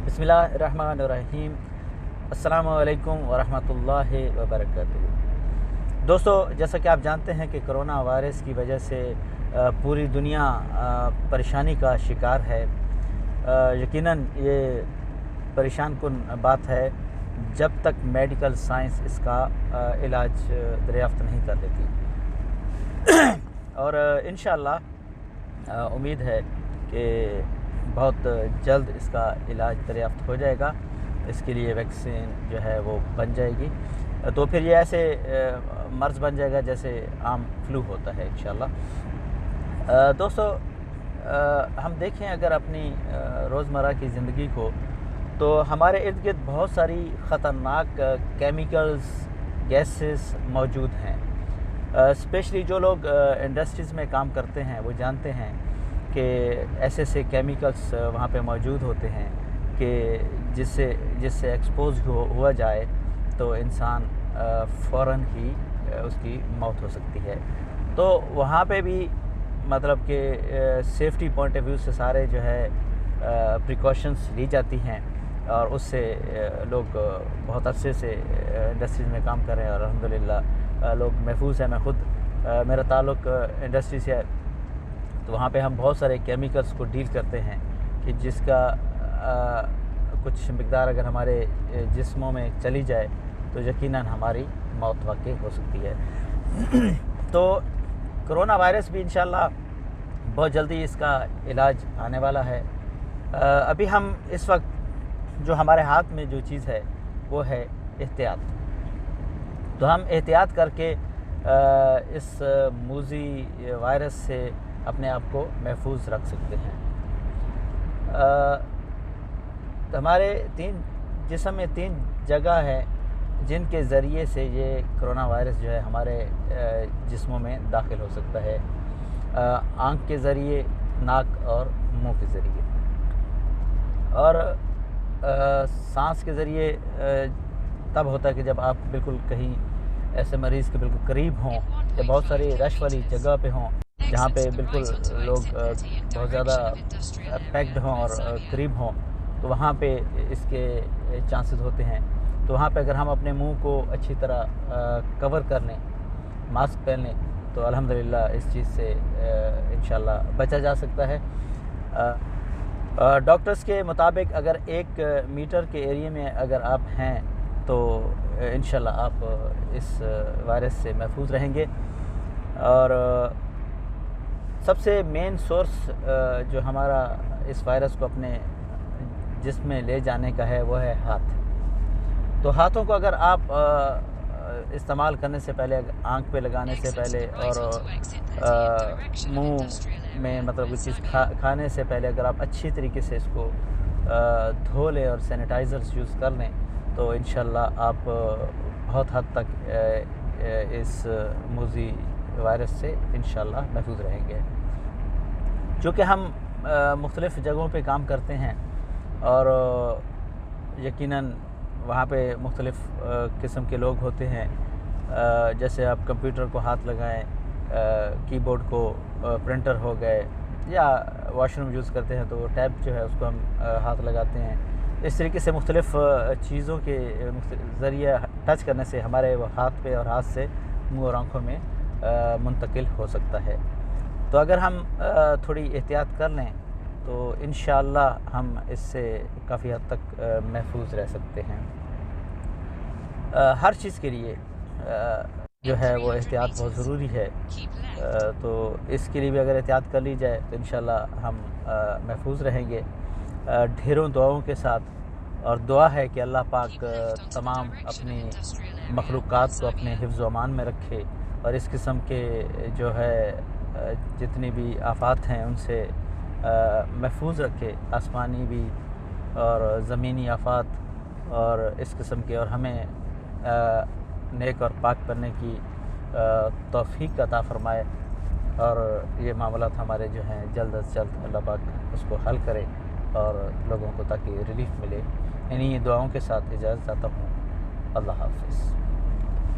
बिस्मिल्लाहिर्रहमानिर्रहीम। अस्सलामु अलैकुम वरहमतुल्लाहि वबरकातुहू। दोस्तों, जैसा कि आप जानते हैं कि कोरोना वायरस की वजह से पूरी दुनिया परेशानी का शिकार है। यकीनन ये परेशान कुन बात है जब तक मेडिकल साइंस इसका इलाज दरियाफ़्त नहीं कर लेती। और इंशाअल्लाह उम्मीद है कि बहुत जल्द इसका इलाज दरियाफ़्त हो जाएगा। इसके लिए वैक्सीन जो है वो बन जाएगी, तो फिर ये ऐसे मर्ज़ बन जाएगा जैसे आम फ्लू होता है इंशाअल्लाह। दोस्तों, हम देखें अगर अपनी रोज़मर्रा की ज़िंदगी को, तो हमारे इर्द गिर्द बहुत सारी ख़तरनाक केमिकल्स, गैसेस मौजूद हैं। स्पेशली जो लोग इंडस्ट्रीज़ में काम करते हैं वो जानते हैं कि ऐसे ऐसे केमिकल्स वहाँ पे मौजूद होते हैं कि जिससे एक्सपोज हुआ जाए तो इंसान फ़ौरन ही उसकी मौत हो सकती है। तो वहाँ पे भी मतलब कि सेफ्टी पॉइंट ऑफ व्यू से सारे जो है प्रिकॉशंस ली जाती हैं, और उससे लोग बहुत अरसे से इंडस्ट्रीज़ में काम कर रहे हैं और अल्हम्दुलिल्लाह लोग महफूज हैं। मैं खुद मेरा ताल्लुक़ इंडस्ट्री से है, तो वहाँ पे हम बहुत सारे केमिकल्स को डील करते हैं कि जिसका कुछ मिक़दार अगर हमारे जिस्मों में चली जाए तो यकीनन हमारी मौत वाक़ई हो सकती है। तो कोरोना वायरस भी इंशाअल्लाह बहुत जल्दी इसका इलाज आने वाला है। अभी हम इस वक्त जो हमारे हाथ में जो चीज़ है वो है एहतियात। तो हम एहतियात करके इस मूज़ी वायरस से अपने आप को महफूज रख सकते हैं। हमारे जिस्म में 3 जगह हैं जिनके ज़रिए से ये कोरोना वायरस जो है हमारे जिस्मों में दाखिल हो सकता है। आँख के ज़रिए, नाक और मुंह के ज़रिए, और सांस के ज़रिए तब होता है कि जब आप बिल्कुल कहीं ऐसे मरीज़ के बिल्कुल करीब हों या बहुत सारी रश वाली जगह पे हों जहाँ पे बिल्कुल लोग बहुत ज़्यादा पैक्ड हों और करीब हों, तो वहाँ पे इसके चांसेस होते हैं। तो वहाँ पे अगर हम अपने मुंह को अच्छी तरह कवर कर लें, मास्क पहन लें, तो अल्हम्दुलिल्लाह इस चीज़ से इंशाअल्लाह बचा जा सकता है। डॉक्टर्स के मुताबिक अगर 1 मीटर के एरिया में अगर आप हैं तो इंशाअल्लाह आप इस वायरस से महफूज रहेंगे। और सबसे मेन सोर्स जो हमारा इस वायरस को अपने जिस्म में ले जाने का है वो है हाथ। तो हाथों को अगर आप इस्तेमाल करने से पहले, आँख पे लगाने से पहले और मुंह में मतलब कोई चीज़ खाने से पहले अगर आप अच्छी तरीके से इसको धो लें और सैनिटाइज़र्स यूज़ कर लें तो इंशाअल्लाह आप बहुत हद तक इस मूज़ी वायरस से इंशाअल्लाह महफूज रहेंगे। चूँकि हम मुख्तलिफ़ जगहों पे काम करते हैं और यकीनन वहाँ पे मुख्तलिफ़ किस्म के लोग होते हैं। जैसे आप कंप्यूटर को हाथ लगाएं, कीबोर्ड को, प्रिंटर हो गए, या वॉशरूम यूज़ करते हैं तो टैब जो है उसको हम हाथ लगाते हैं। इस तरीके से मुख्तलिफ़ चीज़ों के ज़रिए टच करने से हमारे वो हाथ पे और हाथ से मुँह और आँखों में मुंतकिल हो सकता है। तो अगर हम थोड़ी एहतियात कर लें तो इंशाअल्लाह हम इससे काफ़ी हद तक महफूज रह सकते हैं। हर चीज़ के लिए जो है वो एहतियात बहुत ज़रूरी है। तो इसके लिए भी अगर एहतियात कर ली जाए तो इंशाअल्लाह हम महफूज रहेंगे ढेरों दुआओं के साथ। और दुआ है कि अल्लाह पाक तमाम अपनी मखलूक़ात को अपने हिफ्ज़ व अमान में रखे और इस किस्म के जो है जितनी भी आफ़ात हैं उनसे महफूज रखे, आसमानी भी और ज़मीनी आफ़ात और इस किस्म के, और हमें नेक और पाक बनने की तौफ़ीक अता फ़रमाए और ये मामलात हमारे जो हैं जल्द अज़ जल्द अल्लाह पाक उसको हल करे और लोगों को ताकि रिलीफ़ मिले। इन्हीं दुआओं के साथ इजाज़त चाहता हूँ। अल्लाह हाफ़िज़।